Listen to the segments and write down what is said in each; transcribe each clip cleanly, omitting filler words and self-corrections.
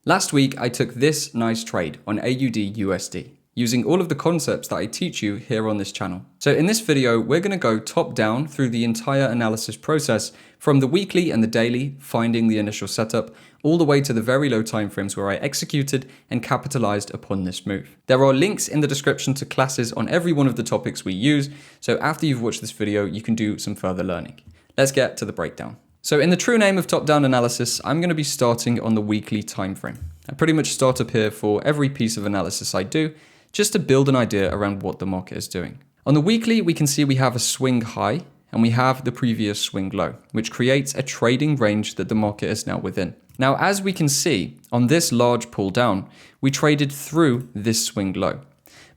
Last week, I took this nice trade on AUDUSD, using all of the concepts that I teach you here on this channel. So in this video, we're going to go top down through the entire analysis process from the weekly and the daily, finding the initial setup, all the way to the very low timeframes where I executed and capitalized upon this move. There are links in the description to classes on every one of the topics we use, so after you've watched this video, you can do some further learning. Let's get to the breakdown. So in the true name of top-down analysis, I'm going to be starting on the weekly time frame. I pretty much start up here for every piece of analysis I do, just to build an idea around what the market is doing. On the weekly, we can see we have a swing high and we have the previous swing low, which creates a trading range that the market is now within. Now, as we can see on this large pull down, we traded through this swing low,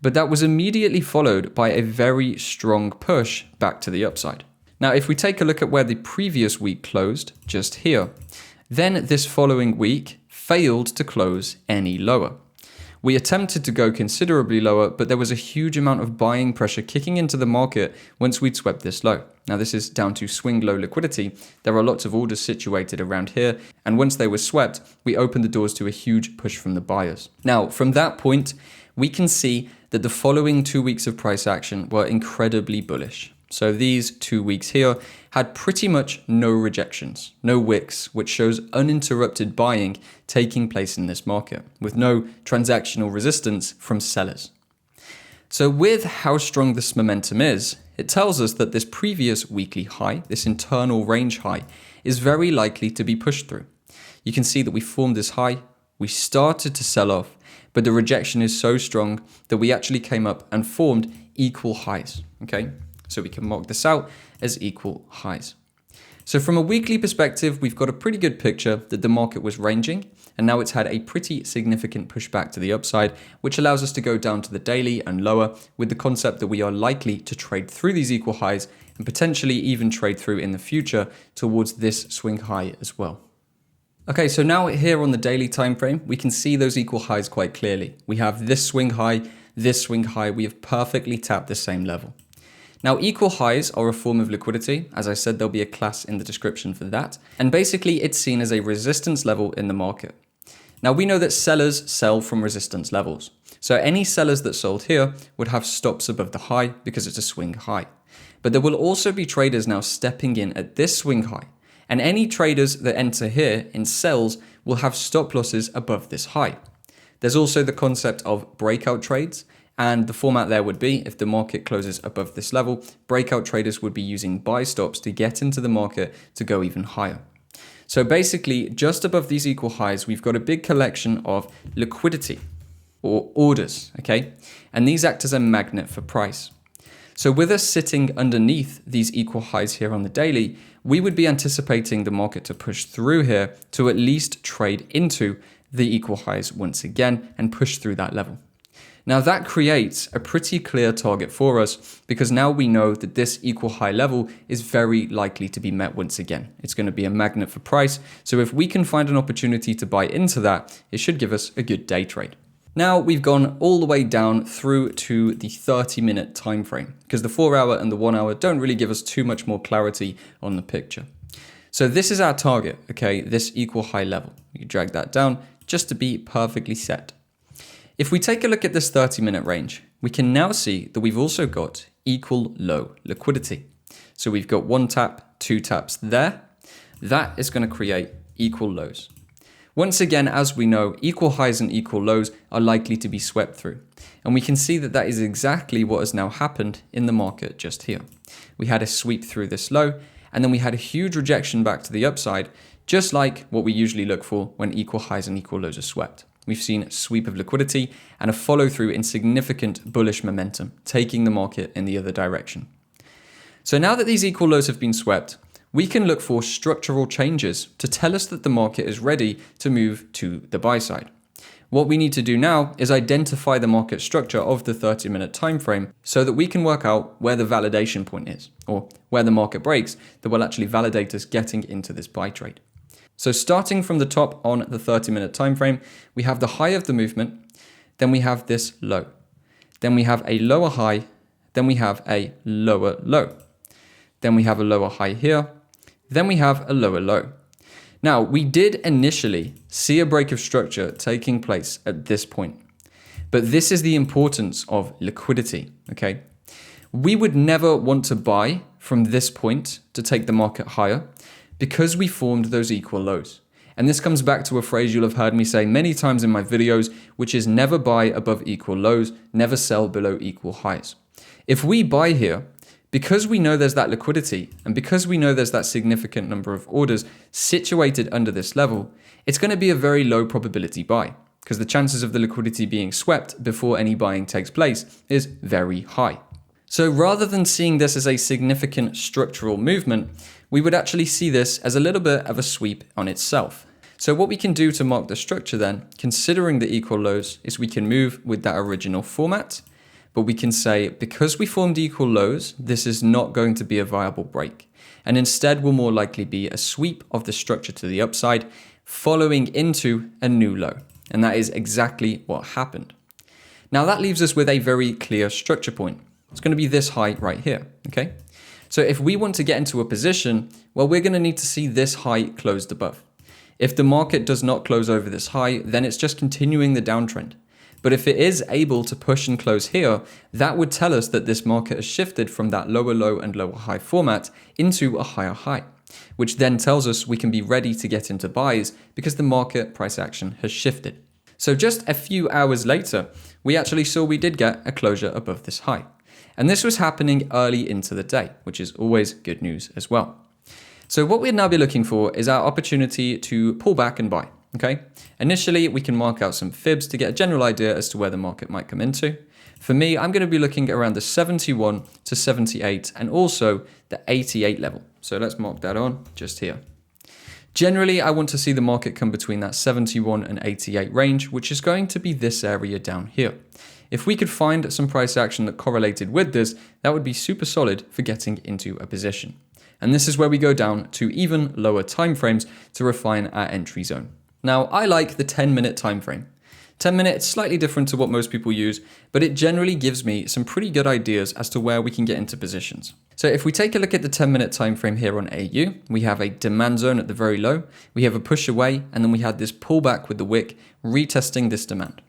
but that was immediately followed by a very strong push back to the upside. Now, if we take a look at where the previous week closed, just here, then this following week failed to close any lower. We attempted to go considerably lower, but there was a huge amount of buying pressure kicking into the market once we'd swept this low. Now, this is down to swing low liquidity. There are lots of orders situated around here, and once they were swept, we opened the doors to a huge push from the buyers. Now, from that point, we can see that the following 2 weeks of price action were incredibly bullish. So these 2 weeks here had pretty much no rejections, no wicks, which shows uninterrupted buying taking place in this market with no transactional resistance from sellers. So with how strong this momentum is, it tells us that this previous weekly high, this internal range high, is very likely to be pushed through. You can see that we formed this high, we started to sell off, but the rejection is so strong that we actually came up and formed equal highs, okay? So we can mark this out as equal highs. So from a weekly perspective, we've got a pretty good picture that the market was ranging, and now it's had a pretty significant pushback to the upside, which allows us to go down to the daily and lower with the concept that we are likely to trade through these equal highs and potentially even trade through in the future towards this swing high as well. Okay, so now here on the daily time frame, we can see those equal highs quite clearly. We have this swing high, we have perfectly tapped the same level. Now, equal highs are a form of liquidity. As I said, there'll be a class in the description for that. And basically, it's seen as a resistance level in the market. Now, we know that sellers sell from resistance levels. So any sellers that sold here would have stops above the high because it's a swing high. But there will also be traders now stepping in at this swing high. And any traders that enter here in sells will have stop losses above this high. There's also the concept of breakout trades. And the format there would be, if the market closes above this level, breakout traders would be using buy stops to get into the market to go even higher. So basically, just above these equal highs, we've got a big collection of liquidity or orders, okay? And these act as a magnet for price. So with us sitting underneath these equal highs here on the daily, we would be anticipating the market to push through here to at least trade into the equal highs once again and push through that level. Now that creates a pretty clear target for us because now we know that this equal high level is very likely to be met once again. It's going to be a magnet for price. So if we can find an opportunity to buy into that, it should give us a good day trade. Now we've gone all the way down through to the 30-minute time frame because the 4-hour and the 1-hour don't really give us too much more clarity on the picture. So this is our target, okay, this equal high level. You can drag that down just to be perfectly set. If we take a look at this 30-minute range, we can now see that we've also got equal low liquidity. So we've got 1 tap, 2 taps there. That is going to create equal lows. Once again, as we know, equal highs and equal lows are likely to be swept through. And we can see that that is exactly what has now happened in the market just here. We had a sweep through this low, and then we had a huge rejection back to the upside, just like what we usually look for when equal highs and equal lows are swept. We've seen a sweep of liquidity and a follow through in significant bullish momentum, taking the market in the other direction. So now that these equal lows have been swept, we can look for structural changes to tell us that the market is ready to move to the buy side. What we need to do now is identify the market structure of the 30-minute time frame so that we can work out where the validation point is, or where the market breaks that will actually validate us getting into this buy trade. So starting from the top on the 30-minute time frame, we have the high of the movement, then we have this low. Then we have a lower high, then we have a lower low. Then we have a lower high here, then we have a lower low. Now, we did initially see a break of structure taking place at this point, but this is the importance of liquidity, okay? We would never want to buy from this point to take the market higher because we formed those equal lows. And this comes back to a phrase you'll have heard me say many times in my videos, which is never buy above equal lows, never sell below equal highs. If we buy here, because we know there's that liquidity and because we know there's that significant number of orders situated under this level, it's going to be a very low probability buy because the chances of the liquidity being swept before any buying takes place is very high. So rather than seeing this as a significant structural movement, we would actually see this as a little bit of a sweep on itself. So what we can do to mark the structure then, considering the equal lows, is we can move with that original format, but we can say, because we formed equal lows, this is not going to be a viable break. And instead will more likely be a sweep of the structure to the upside, following into a new low. And that is exactly what happened. Now that leaves us with a very clear structure point. It's going to be this high right here, okay? So if we want to get into a position, well, we're going to need to see this high closed above. If the market does not close over this high, then it's just continuing the downtrend. But if it is able to push and close here, that would tell us that this market has shifted from that lower low and lower high format into a higher high, which then tells us we can be ready to get into buys because the market price action has shifted. So just a few hours later, we actually saw we did get a closure above this high. And this was happening early into the day, which is always good news as well. So what we'd now be looking for is our opportunity to pull back and buy, okay? Initially, we can mark out some fibs to get a general idea as to where the market might come into. For me, I'm going to be looking around the 71 to 78 and also the 88 level. So let's mark that on just here. Generally, I want to see the market come between that 71 and 88 range, which is going to be this area down here. If we could find some price action that correlated with this, that would be super solid for getting into a position. And this is where we go down to even lower timeframes to refine our entry zone. Now, I like the 10-minute time frame. 10 minutes, slightly different to what most people use, but it generally gives me some pretty good ideas as to where we can get into positions. So if we take a look at the 10-minute time frame here on AU, we have a demand zone at the very low, we have a push away, and then we had this pullback with the wick retesting this demand.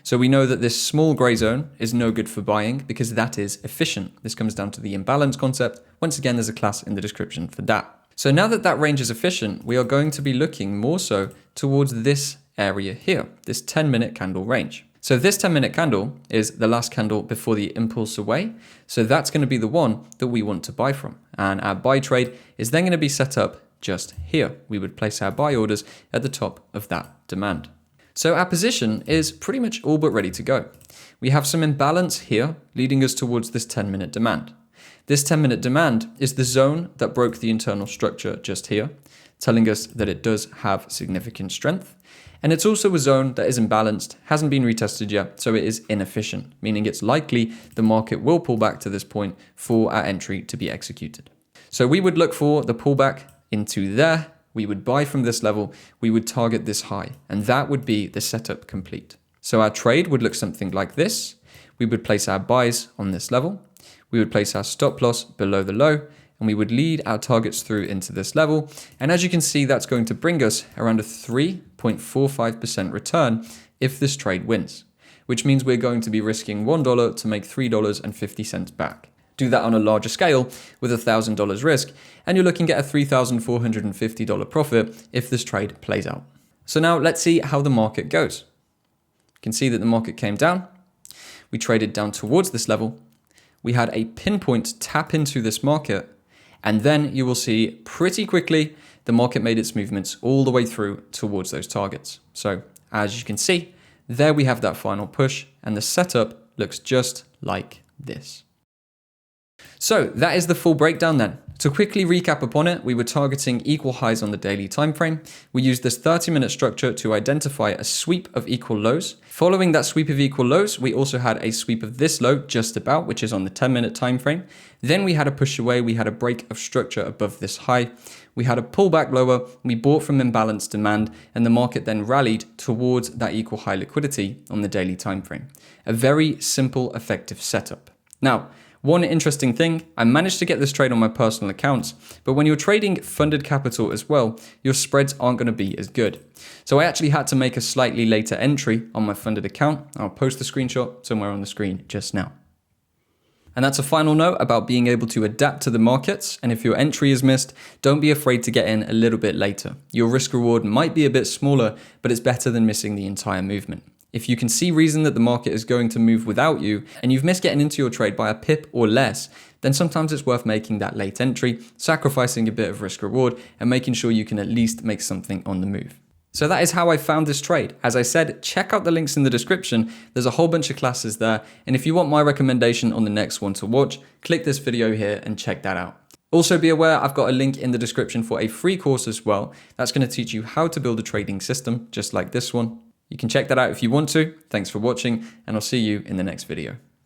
So we know that this small gray zone is no good for buying because that is efficient. This comes down to the imbalance concept. Once again, there's a class in the description for that. So now that that range is efficient, we are going to be looking more so towards this area here, this 10-minute candle range. So this 10-minute candle is the last candle before the impulse away. So that's going to be the one that we want to buy from. And our buy trade is then going to be set up just here. We would place our buy orders at the top of that demand. So our position is pretty much all but ready to go. We have some imbalance here leading us towards this 10-minute demand. This 10-minute demand is the zone that broke the internal structure just here, telling us that it does have significant strength. And it's also a zone that is imbalanced, hasn't been retested yet, so it is inefficient, meaning it's likely the market will pull back to this point for our entry to be executed. So we would look for the pullback into there. We would buy from this level, we would target this high, and that would be the setup complete. So our trade would look something like this. We would place our buys on this level. We would place our stop loss below the low, and we would lead our targets through into this level. And as you can see, that's going to bring us around a 3.45% return if this trade wins, which means we're going to be risking $1 to make $3.50 back. Do that on a larger scale with $1,000 risk, and you're looking at a $3,450 profit if this trade plays out. So now let's see how the market goes. You can see that the market came down. We traded down towards this level. We had a pinpoint tap into this market, and then you will see pretty quickly the market made its movements all the way through towards those targets. So as you can see, there we have that final push, and the setup looks just like this. So that is the full breakdown then. To quickly recap upon it, we were targeting equal highs on the daily time frame. We used this 30-minute structure to identify a sweep of equal lows. Following that sweep of equal lows, we also had a sweep of this low just about, which is on the 10-minute time frame. Then we had a push away, we had a break of structure above this high. We had a pullback lower, we bought from imbalanced demand, and the market then rallied towards that equal high liquidity on the daily time frame. A very simple, effective setup. Now, One interesting thing, I managed to get this trade on my personal accounts, but when you're trading funded capital as well, your spreads aren't going to be as good. So I actually had to make a slightly later entry on my funded account. I'll post the screenshot somewhere on the screen just now. And that's a final note about being able to adapt to the markets. And if your entry is missed, don't be afraid to get in a little bit later. Your risk reward might be a bit smaller, but it's better than missing the entire movement. If you can see reason that the market is going to move without you and you've missed getting into your trade by a pip or less, then sometimes it's worth making that late entry, sacrificing a bit of risk reward and making sure you can at least make something on the move. So that is how I found this trade. As I said, check out the links in the description. There's a whole bunch of classes there. And if you want my recommendation on the next one to watch, click this video here and check that out. Also be aware I've got a link in the description for a free course as well. That's going to teach you how to build a trading system just like this one. You can check that out if you want to. Thanks for watching, and I'll see you in the next video.